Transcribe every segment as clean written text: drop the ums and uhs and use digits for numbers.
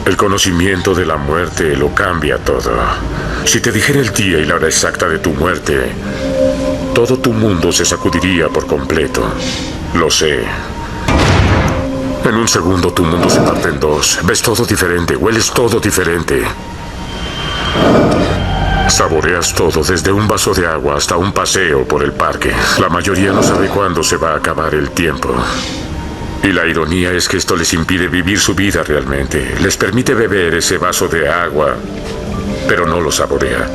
El conocimiento de la muerte lo cambia todo. Si te dijera el día y la hora exacta de tu muerte, todo tu mundo se sacudiría por completo. Lo sé. En un segundo tu mundo se parte en dos. Ves todo diferente, hueles todo diferente. Saboreas todo, desde un vaso de agua hasta un paseo por el parque. La mayoría no sabe cuándo se va a acabar el tiempo. Y la ironía es que esto les impide vivir su vida realmente. Les permite beber ese vaso de agua, pero no lo saborea.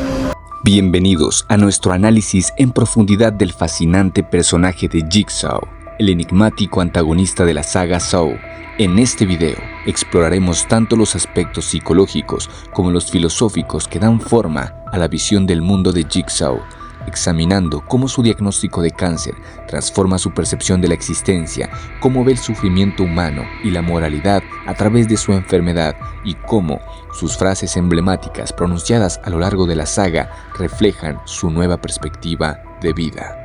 Bienvenidos a nuestro análisis en profundidad del fascinante personaje de Jigsaw, el enigmático antagonista de la saga Saw. En este video exploraremos tanto los aspectos psicológicos como los filosóficos que dan forma a la visión del mundo de Jigsaw, examinando cómo su diagnóstico de cáncer transforma su percepción de la existencia, cómo ve el sufrimiento humano y la moralidad a través de su enfermedad y cómo sus frases emblemáticas pronunciadas a lo largo de la saga reflejan su nueva perspectiva de vida.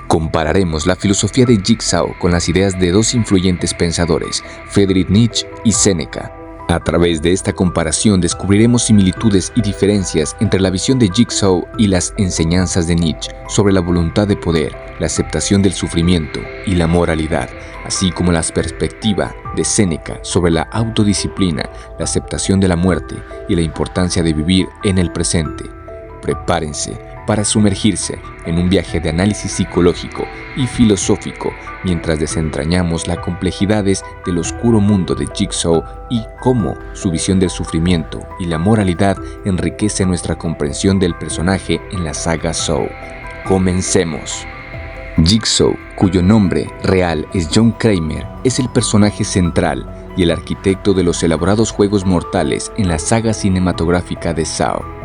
Compararemos la filosofía de Jigsaw con las ideas de dos influyentes pensadores, Friedrich Nietzsche y Séneca. A través de esta comparación descubriremos similitudes y diferencias entre la visión de Jigsaw y las enseñanzas de Nietzsche sobre la voluntad de poder, la aceptación del sufrimiento y la moralidad, así como la perspectiva de Séneca sobre la autodisciplina, la aceptación de la muerte y la importancia de vivir en el presente. Prepárense para sumergirse en un viaje de análisis psicológico y filosófico mientras desentrañamos las complejidades del oscuro mundo de Jigsaw y cómo su visión del sufrimiento y la moralidad enriquece nuestra comprensión del personaje en la saga Saw. Comencemos. Jigsaw, cuyo nombre real es John Kramer, es el personaje central y el arquitecto de los elaborados juegos mortales en la saga cinematográfica de Saw.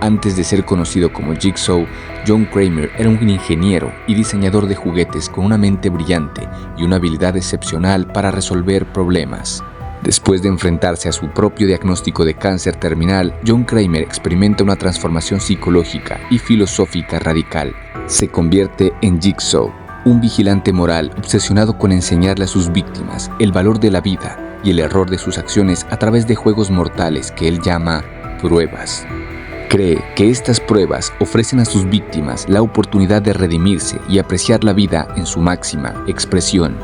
Antes de ser conocido como Jigsaw, John Kramer era un ingeniero y diseñador de juguetes con una mente brillante y una habilidad excepcional para resolver problemas. Después de enfrentarse a su propio diagnóstico de cáncer terminal, John Kramer experimenta una transformación psicológica y filosófica radical. Se convierte en Jigsaw, un vigilante moral obsesionado con enseñarle a sus víctimas el valor de la vida y el error de sus acciones a través de juegos mortales que él llama pruebas. Cree que estas pruebas ofrecen a sus víctimas la oportunidad de redimirse y apreciar la vida en su máxima expresión.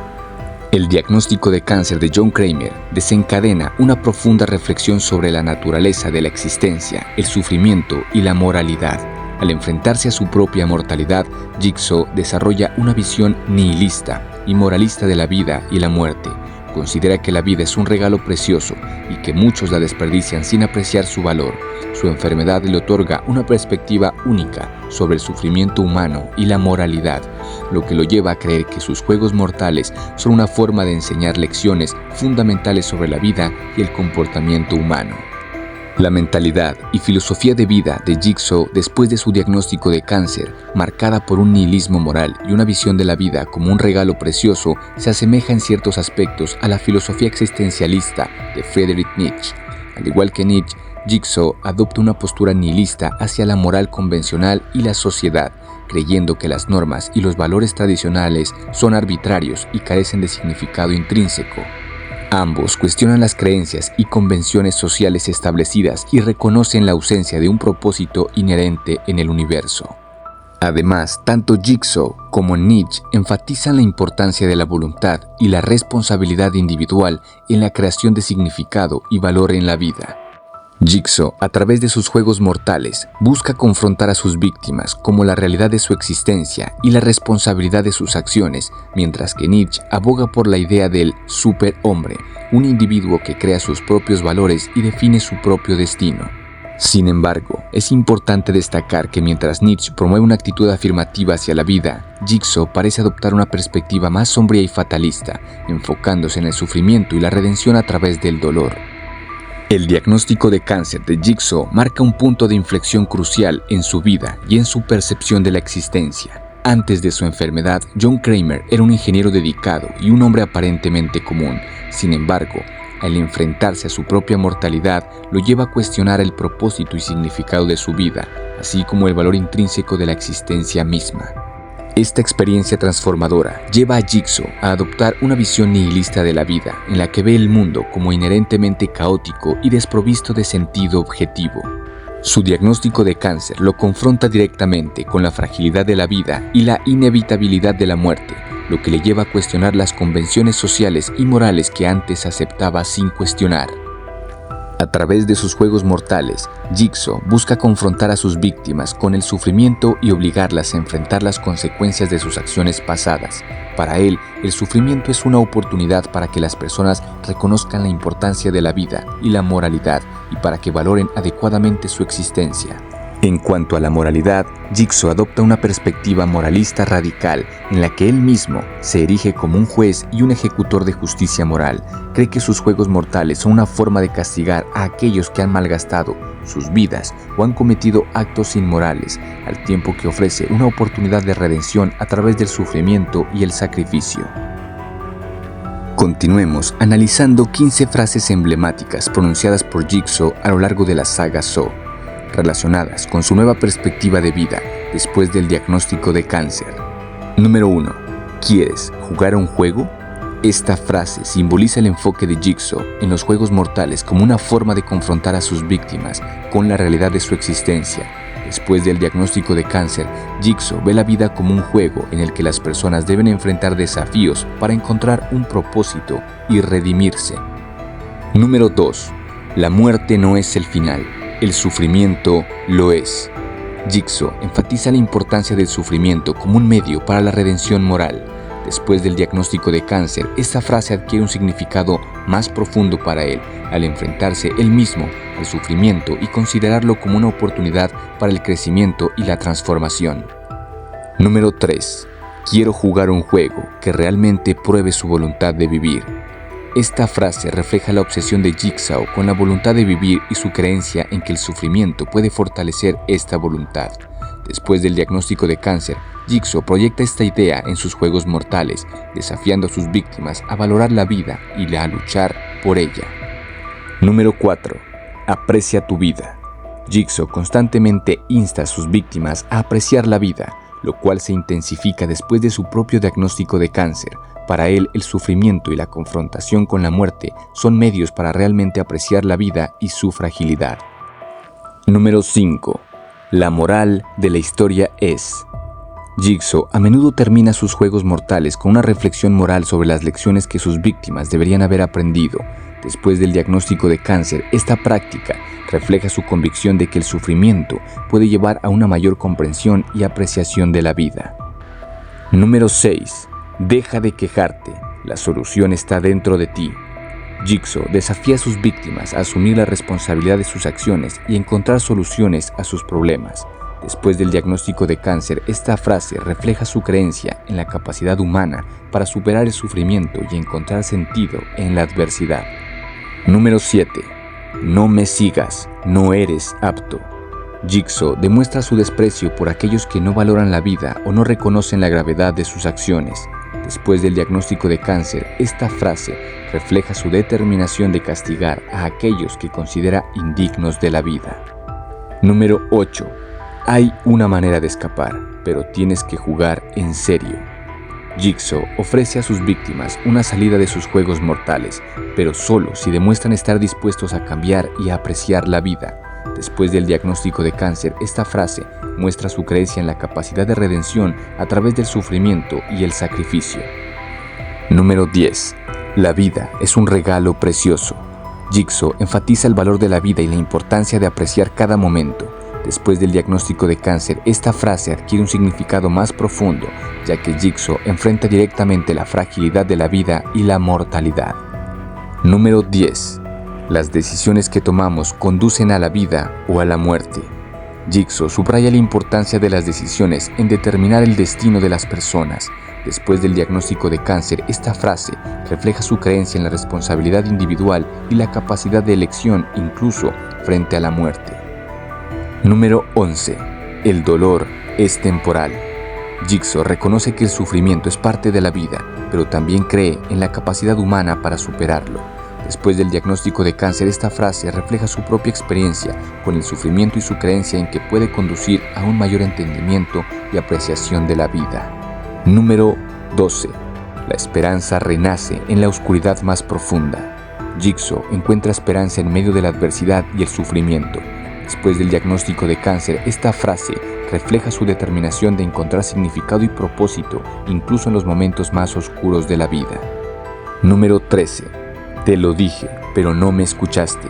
El diagnóstico de cáncer de John Kramer desencadena una profunda reflexión sobre la naturaleza de la existencia, el sufrimiento y la moralidad. Al enfrentarse a su propia mortalidad, Jigsaw desarrolla una visión nihilista y moralista de la vida y la muerte. Considera que la vida es un regalo precioso y que muchos la desperdician sin apreciar su valor. Su enfermedad le otorga una perspectiva única sobre el sufrimiento humano y la moralidad, lo que lo lleva a creer que sus juegos mortales son una forma de enseñar lecciones fundamentales sobre la vida y el comportamiento humano. La mentalidad y filosofía de vida de Jigsaw después de su diagnóstico de cáncer, marcada por un nihilismo moral y una visión de la vida como un regalo precioso, se asemeja en ciertos aspectos a la filosofía existencialista de Friedrich Nietzsche. Al igual que Nietzsche, Jigsaw adopta una postura nihilista hacia la moral convencional y la sociedad, creyendo que las normas y los valores tradicionales son arbitrarios y carecen de significado intrínseco. Ambos cuestionan las creencias y convenciones sociales establecidas y reconocen la ausencia de un propósito inherente en el universo. Además, tanto Jigsaw como Nietzsche enfatizan la importancia de la voluntad y la responsabilidad individual en la creación de significado y valor en la vida. Jigsaw, a través de sus juegos mortales, busca confrontar a sus víctimas como la realidad de su existencia y la responsabilidad de sus acciones, mientras que Nietzsche aboga por la idea del superhombre, un individuo que crea sus propios valores y define su propio destino. Sin embargo, es importante destacar que mientras Nietzsche promueve una actitud afirmativa hacia la vida, Jigsaw parece adoptar una perspectiva más sombría y fatalista, enfocándose en el sufrimiento y la redención a través del dolor. El diagnóstico de cáncer de Jigsaw marca un punto de inflexión crucial en su vida y en su percepción de la existencia. Antes de su enfermedad, John Kramer era un ingeniero dedicado y un hombre aparentemente común. Sin embargo, al enfrentarse a su propia mortalidad, lo lleva a cuestionar el propósito y significado de su vida, así como el valor intrínseco de la existencia misma. Esta experiencia transformadora lleva a Jigsaw a adoptar una visión nihilista de la vida, en la que ve el mundo como inherentemente caótico y desprovisto de sentido objetivo. Su diagnóstico de cáncer lo confronta directamente con la fragilidad de la vida y la inevitabilidad de la muerte, lo que le lleva a cuestionar las convenciones sociales y morales que antes aceptaba sin cuestionar. A través de sus juegos mortales, Jigsaw busca confrontar a sus víctimas con el sufrimiento y obligarlas a enfrentar las consecuencias de sus acciones pasadas. Para él, el sufrimiento es una oportunidad para que las personas reconozcan la importancia de la vida y la moralidad y para que valoren adecuadamente su existencia. En cuanto a la moralidad, Jigsaw adopta una perspectiva moralista radical en la que él mismo se erige como un juez y un ejecutor de justicia moral. Cree que sus juegos mortales son una forma de castigar a aquellos que han malgastado sus vidas o han cometido actos inmorales, al tiempo que ofrece una oportunidad de redención a través del sufrimiento y el sacrificio. Continuemos analizando 15 frases emblemáticas pronunciadas por Jigsaw a lo largo de la saga Saw, relacionadas con su nueva perspectiva de vida después del diagnóstico de cáncer. Número 1. ¿Quieres jugar a un juego? Esta frase simboliza el enfoque de Jigsaw en los juegos mortales como una forma de confrontar a sus víctimas con la realidad de su existencia. Después del diagnóstico de cáncer, Jigsaw ve la vida como un juego en el que las personas deben enfrentar desafíos para encontrar un propósito y redimirse. Número 2. La muerte no es el final. El sufrimiento lo es. Jigsaw enfatiza la importancia del sufrimiento como un medio para la redención moral. Después del diagnóstico de cáncer, esta frase adquiere un significado más profundo para él, al enfrentarse él mismo al sufrimiento y considerarlo como una oportunidad para el crecimiento y la transformación. Número 3. Quiero jugar un juego que realmente pruebe su voluntad de vivir. Esta frase refleja la obsesión de Jigsaw con la voluntad de vivir y su creencia en que el sufrimiento puede fortalecer esta voluntad. Después del diagnóstico de cáncer, Jigsaw proyecta esta idea en sus juegos mortales, desafiando a sus víctimas a valorar la vida y a luchar por ella. Número 4. Aprecia tu vida. Jigsaw constantemente insta a sus víctimas a apreciar la vida, lo cual se intensifica después de su propio diagnóstico de cáncer. Para él, el sufrimiento y la confrontación con la muerte son medios para realmente apreciar la vida y su fragilidad. Número 5. La moral de la historia es. Jigsaw a menudo termina sus juegos mortales con una reflexión moral sobre las lecciones que sus víctimas deberían haber aprendido. Después del diagnóstico de cáncer, esta práctica refleja su convicción de que el sufrimiento puede llevar a una mayor comprensión y apreciación de la vida. Número 6. Deja de quejarte, la solución está dentro de ti. Jigsaw desafía a sus víctimas a asumir la responsabilidad de sus acciones y encontrar soluciones a sus problemas. Después del diagnóstico de cáncer, esta frase refleja su creencia en la capacidad humana para superar el sufrimiento y encontrar sentido en la adversidad. Número 7. No me sigas, no eres apto. Jigsaw demuestra su desprecio por aquellos que no valoran la vida o no reconocen la gravedad de sus acciones. Después del diagnóstico de cáncer, esta frase refleja su determinación de castigar a aquellos que considera indignos de la vida. Número 8. Hay una manera de escapar, pero tienes que jugar en serio. Jigsaw ofrece a sus víctimas una salida de sus juegos mortales, pero solo si demuestran estar dispuestos a cambiar y a apreciar la vida. Después del diagnóstico de cáncer, esta frase muestra su creencia en la capacidad de redención a través del sufrimiento y el sacrificio. Número 10. La vida es un regalo precioso. Jigsaw enfatiza el valor de la vida y la importancia de apreciar cada momento. Después del diagnóstico de cáncer, esta frase adquiere un significado más profundo, ya que Jigsaw enfrenta directamente la fragilidad de la vida y la mortalidad. Número 10. Las decisiones que tomamos conducen a la vida o a la muerte. Jigsaw subraya la importancia de las decisiones en determinar el destino de las personas. Después del diagnóstico de cáncer, esta frase refleja su creencia en la responsabilidad individual y la capacidad de elección incluso frente a la muerte. Número 11. El dolor es temporal. Jigsaw reconoce que el sufrimiento es parte de la vida, pero también cree en la capacidad humana para superarlo. Después del diagnóstico de cáncer, esta frase refleja su propia experiencia con el sufrimiento y su creencia en que puede conducir a un mayor entendimiento y apreciación de la vida. Número 12. La esperanza renace en la oscuridad más profunda. Jigsaw encuentra esperanza en medio de la adversidad y el sufrimiento. Después del diagnóstico de cáncer, esta frase refleja su determinación de encontrar significado y propósito incluso en los momentos más oscuros de la vida. Número 13. Te lo dije, pero no me escuchaste.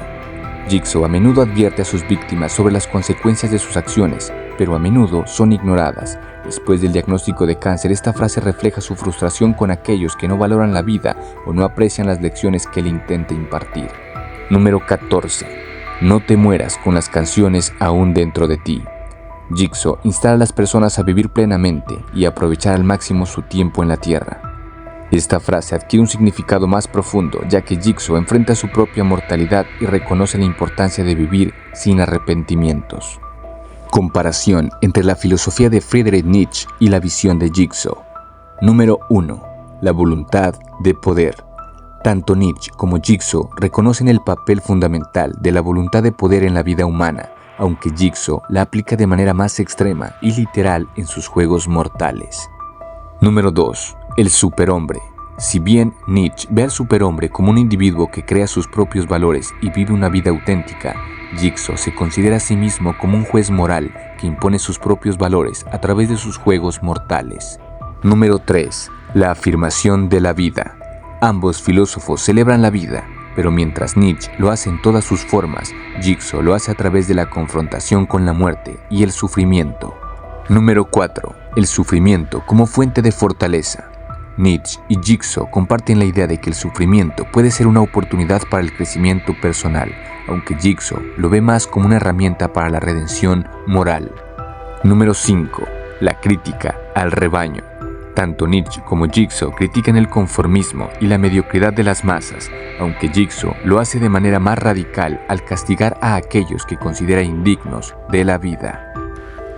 Jigsaw a menudo advierte a sus víctimas sobre las consecuencias de sus acciones, pero a menudo son ignoradas. Después del diagnóstico de cáncer, esta frase refleja su frustración con aquellos que no valoran la vida o no aprecian las lecciones que él intenta impartir. Número 14. No te mueras con las canciones aún dentro de ti. Jigsaw insta a las personas a vivir plenamente y aprovechar al máximo su tiempo en la tierra. Esta frase adquiere un significado más profundo, ya que Jigsaw enfrenta su propia mortalidad y reconoce la importancia de vivir sin arrepentimientos. Comparación entre la filosofía de Friedrich Nietzsche y la visión de Jigsaw. Número 1. La voluntad de poder. Tanto Nietzsche como Jigsaw reconocen el papel fundamental de la voluntad de poder en la vida humana, aunque Jigsaw la aplica de manera más extrema y literal en sus juegos mortales. Número 2. El superhombre. Si bien Nietzsche ve al superhombre como un individuo que crea sus propios valores y vive una vida auténtica, Jigsaw se considera a sí mismo como un juez moral que impone sus propios valores a través de sus juegos mortales. Número 3. La afirmación de la vida. Ambos filósofos celebran la vida, pero mientras Nietzsche lo hace en todas sus formas, Jigsaw lo hace a través de la confrontación con la muerte y el sufrimiento. Número 4. El sufrimiento como fuente de fortaleza. Nietzsche y Jigsaw comparten la idea de que el sufrimiento puede ser una oportunidad para el crecimiento personal, aunque Jigsaw lo ve más como una herramienta para la redención moral. Número 5. La crítica al rebaño. Tanto Nietzsche como Jigsaw critican el conformismo y la mediocridad de las masas, aunque Jigsaw lo hace de manera más radical al castigar a aquellos que considera indignos de la vida.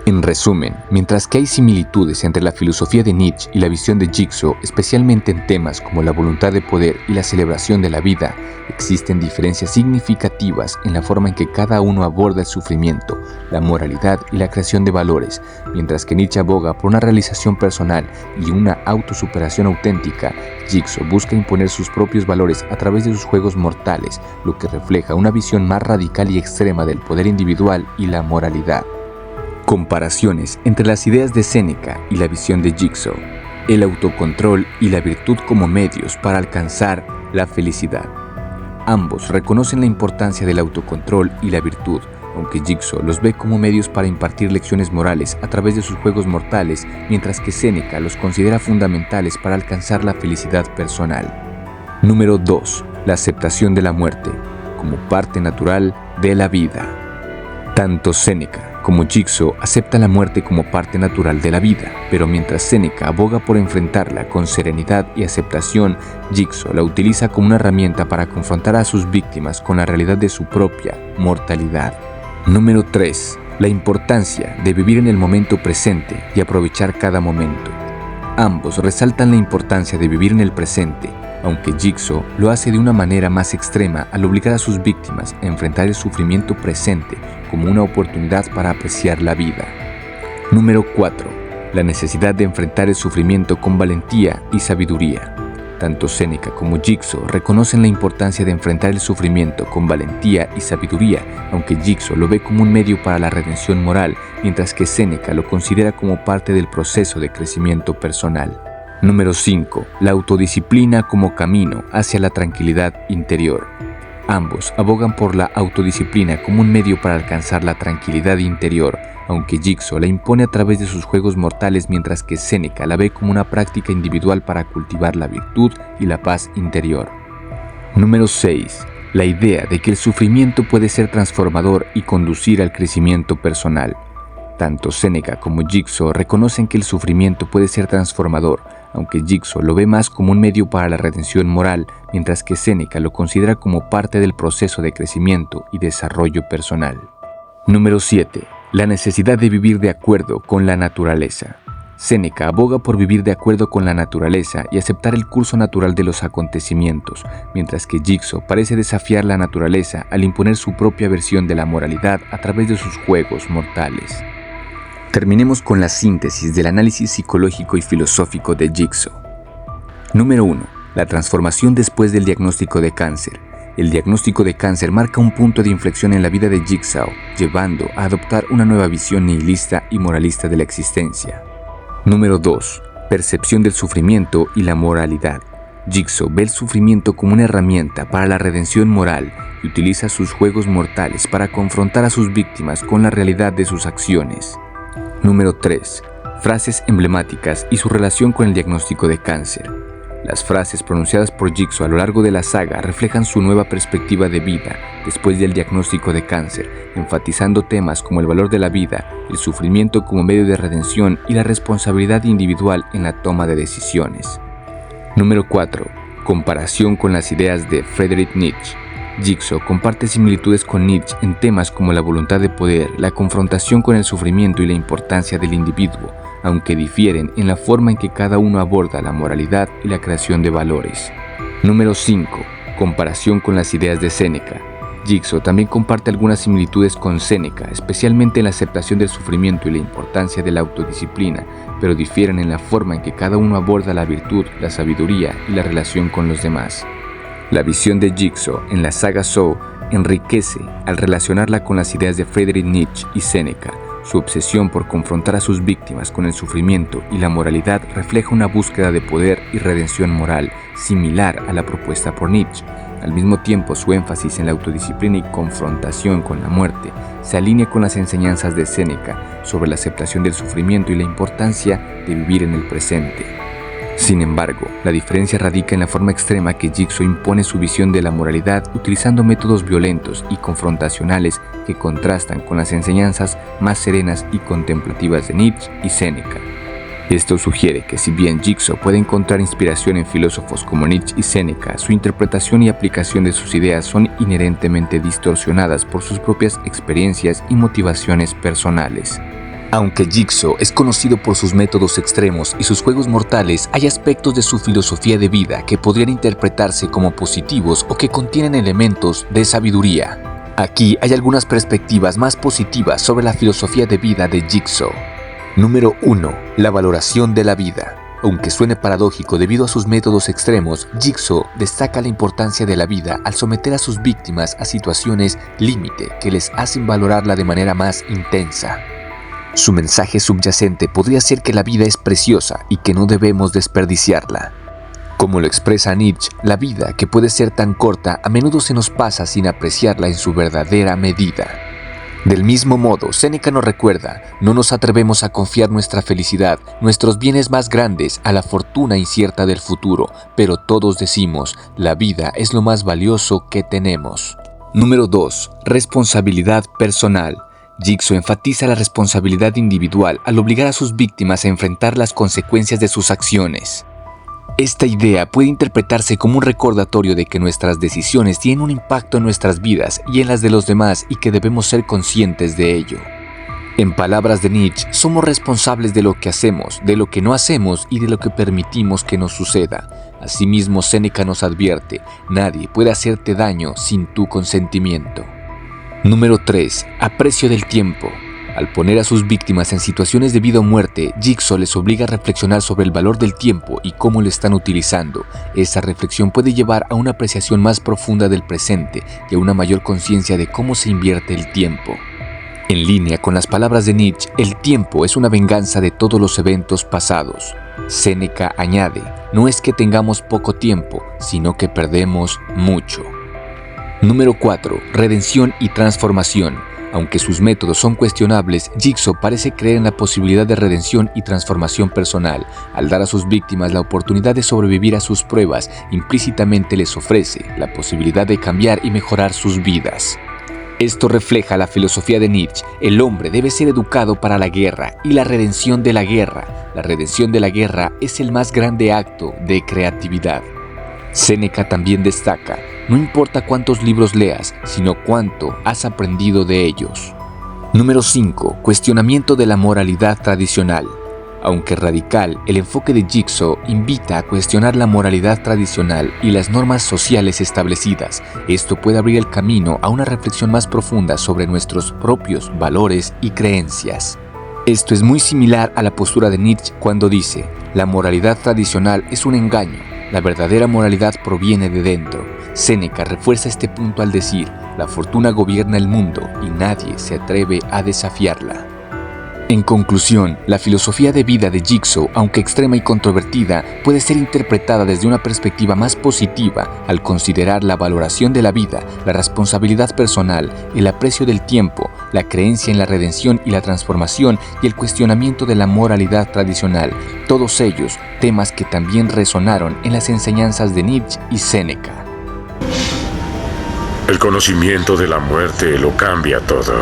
En resumen, mientras que hay similitudes entre la filosofía de Nietzsche y la visión de Jigsaw, especialmente en temas como la voluntad de poder y la celebración de la vida, existen diferencias significativas en la forma en que cada uno aborda el sufrimiento, la moralidad y la creación de valores. Mientras que Nietzsche aboga por una realización personal y una autosuperación auténtica, Jigsaw busca imponer sus propios valores a través de sus juegos mortales, lo que refleja una visión más radical y extrema del poder individual y la moralidad. Comparaciones entre las ideas de Séneca y la visión de Jigsaw. El autocontrol y la virtud como medios para alcanzar la felicidad. Ambos reconocen la importancia del autocontrol y la virtud, aunque Jigsaw los ve como medios para impartir lecciones morales a través de sus juegos mortales, mientras que Séneca los considera fundamentales para alcanzar la felicidad personal. Número 2. La aceptación de la muerte como parte natural de la vida. Tanto Séneca como Jigsaw acepta la muerte como parte natural de la vida, pero mientras Séneca aboga por enfrentarla con serenidad y aceptación, Jigsaw la utiliza como una herramienta para confrontar a sus víctimas con la realidad de su propia mortalidad. Número 3. La importancia de vivir en el momento presente y aprovechar cada momento. Ambos resaltan la importancia de vivir en el presente, aunque Jigsaw lo hace de una manera más extrema al obligar a sus víctimas a enfrentar el sufrimiento presente como una oportunidad para apreciar la vida. Número 4. La necesidad de enfrentar el sufrimiento con valentía y sabiduría. Tanto Séneca como Jigsaw reconocen la importancia de enfrentar el sufrimiento con valentía y sabiduría, aunque Jigsaw lo ve como un medio para la redención moral, mientras que Séneca lo considera como parte del proceso de crecimiento personal. Número 5. La autodisciplina como camino hacia la tranquilidad interior. Ambos abogan por la autodisciplina como un medio para alcanzar la tranquilidad interior, aunque Jigsaw la impone a través de sus juegos mortales, mientras que Séneca la ve como una práctica individual para cultivar la virtud y la paz interior. Número 6. La idea de que el sufrimiento puede ser transformador y conducir al crecimiento personal. Tanto Séneca como Jigsaw reconocen que el sufrimiento puede ser transformador, aunque Jigsaw lo ve más como un medio para la redención moral, mientras que Séneca lo considera como parte del proceso de crecimiento y desarrollo personal. Número 7. La necesidad de vivir de acuerdo con la naturaleza. Séneca aboga por vivir de acuerdo con la naturaleza y aceptar el curso natural de los acontecimientos, mientras que Jigsaw parece desafiar la naturaleza al imponer su propia versión de la moralidad a través de sus juegos mortales. Terminemos con la síntesis del análisis psicológico y filosófico de Jigsaw. Número 1. La transformación después del diagnóstico de cáncer. El diagnóstico de cáncer marca un punto de inflexión en la vida de Jigsaw, llevando a adoptar una nueva visión nihilista y moralista de la existencia. Número 2. Percepción del sufrimiento y la moralidad. Jigsaw ve el sufrimiento como una herramienta para la redención moral y utiliza sus juegos mortales para confrontar a sus víctimas con la realidad de sus acciones. Número 3. Frases emblemáticas y su relación con el diagnóstico de cáncer. Las frases pronunciadas por Jigsaw a lo largo de la saga reflejan su nueva perspectiva de vida después del diagnóstico de cáncer, enfatizando temas como el valor de la vida, el sufrimiento como medio de redención y la responsabilidad individual en la toma de decisiones. Número 4. Comparación con las ideas de Friedrich Nietzsche. Jigsaw comparte similitudes con Nietzsche en temas como la voluntad de poder, la confrontación con el sufrimiento y la importancia del individuo, aunque difieren en la forma en que cada uno aborda la moralidad y la creación de valores. Número 5. Comparación con las ideas de Séneca. Jigsaw también comparte algunas similitudes con Séneca, especialmente en la aceptación del sufrimiento y la importancia de la autodisciplina, pero difieren en la forma en que cada uno aborda la virtud, la sabiduría y la relación con los demás. La visión de Jigsaw en la saga Saw enriquece al relacionarla con las ideas de Friedrich Nietzsche y Séneca. Su obsesión por confrontar a sus víctimas con el sufrimiento y la moralidad refleja una búsqueda de poder y redención moral similar a la propuesta por Nietzsche. Al mismo tiempo, su énfasis en la autodisciplina y confrontación con la muerte se alinea con las enseñanzas de Séneca sobre la aceptación del sufrimiento y la importancia de vivir en el presente. Sin embargo, la diferencia radica en la forma extrema que Jigsaw impone su visión de la moralidad utilizando métodos violentos y confrontacionales que contrastan con las enseñanzas más serenas y contemplativas de Nietzsche y Séneca. Esto sugiere que si bien Jigsaw puede encontrar inspiración en filósofos como Nietzsche y Séneca, su interpretación y aplicación de sus ideas son inherentemente distorsionadas por sus propias experiencias y motivaciones personales. Aunque Jigsaw es conocido por sus métodos extremos y sus juegos mortales, hay aspectos de su filosofía de vida que podrían interpretarse como positivos o que contienen elementos de sabiduría. Aquí hay algunas perspectivas más positivas sobre la filosofía de vida de Jigsaw. Número 1. La valoración de la vida. Aunque suene paradójico debido a sus métodos extremos, Jigsaw destaca la importancia de la vida al someter a sus víctimas a situaciones límite que les hacen valorarla de manera más intensa. Su mensaje subyacente podría ser que la vida es preciosa y que no debemos desperdiciarla. Como lo expresa Nietzsche, la vida, que puede ser tan corta, a menudo se nos pasa sin apreciarla en su verdadera medida. Del mismo modo, Séneca nos recuerda, no nos atrevemos a confiar nuestra felicidad, nuestros bienes más grandes, a la fortuna incierta del futuro, pero todos decimos, la vida es lo más valioso que tenemos. Número 2. Responsabilidad personal. Jigsaw enfatiza la responsabilidad individual al obligar a sus víctimas a enfrentar las consecuencias de sus acciones. Esta idea puede interpretarse como un recordatorio de que nuestras decisiones tienen un impacto en nuestras vidas y en las de los demás y que debemos ser conscientes de ello. En palabras de Nietzsche, somos responsables de lo que hacemos, de lo que no hacemos y de lo que permitimos que nos suceda. Asimismo, Séneca nos advierte, nadie puede hacerte daño sin tu consentimiento. Número 3. Aprecio del tiempo. Al poner a sus víctimas en situaciones de vida o muerte, Jigsaw les obliga a reflexionar sobre el valor del tiempo y cómo lo están utilizando. Esa reflexión puede llevar a una apreciación más profunda del presente y a una mayor conciencia de cómo se invierte el tiempo. En línea con las palabras de Nietzsche, el tiempo es una venganza de todos los eventos pasados. Séneca añade, no es que tengamos poco tiempo, sino que perdemos mucho. Número 4. Redención y transformación. Aunque sus métodos son cuestionables, Jigsaw parece creer en la posibilidad de redención y transformación personal. Al dar a sus víctimas la oportunidad de sobrevivir a sus pruebas, implícitamente les ofrece la posibilidad de cambiar y mejorar sus vidas. Esto refleja la filosofía de Nietzsche. El hombre debe ser educado para la guerra y la redención de la guerra. La redención de la guerra es el más grande acto de creatividad. Séneca también destaca, no importa cuántos libros leas, sino cuánto has aprendido de ellos. Número 5. Cuestionamiento de la moralidad tradicional. Aunque radical, el enfoque de Jigsaw invita a cuestionar la moralidad tradicional y las normas sociales establecidas. Esto puede abrir el camino a una reflexión más profunda sobre nuestros propios valores y creencias. Esto es muy similar a la postura de Nietzsche cuando dice: la moralidad tradicional es un engaño, la verdadera moralidad proviene de dentro. Séneca refuerza este punto al decir: la fortuna gobierna el mundo y nadie se atreve a desafiarla. En conclusión, la filosofía de vida de Jigsaw, aunque extrema y controvertida, puede ser interpretada desde una perspectiva más positiva al considerar la valoración de la vida, la responsabilidad personal, el aprecio del tiempo, la creencia en la redención y la transformación y el cuestionamiento de la moralidad tradicional, todos ellos temas que también resonaron en las enseñanzas de Nietzsche y Séneca. El conocimiento de la muerte lo cambia todo.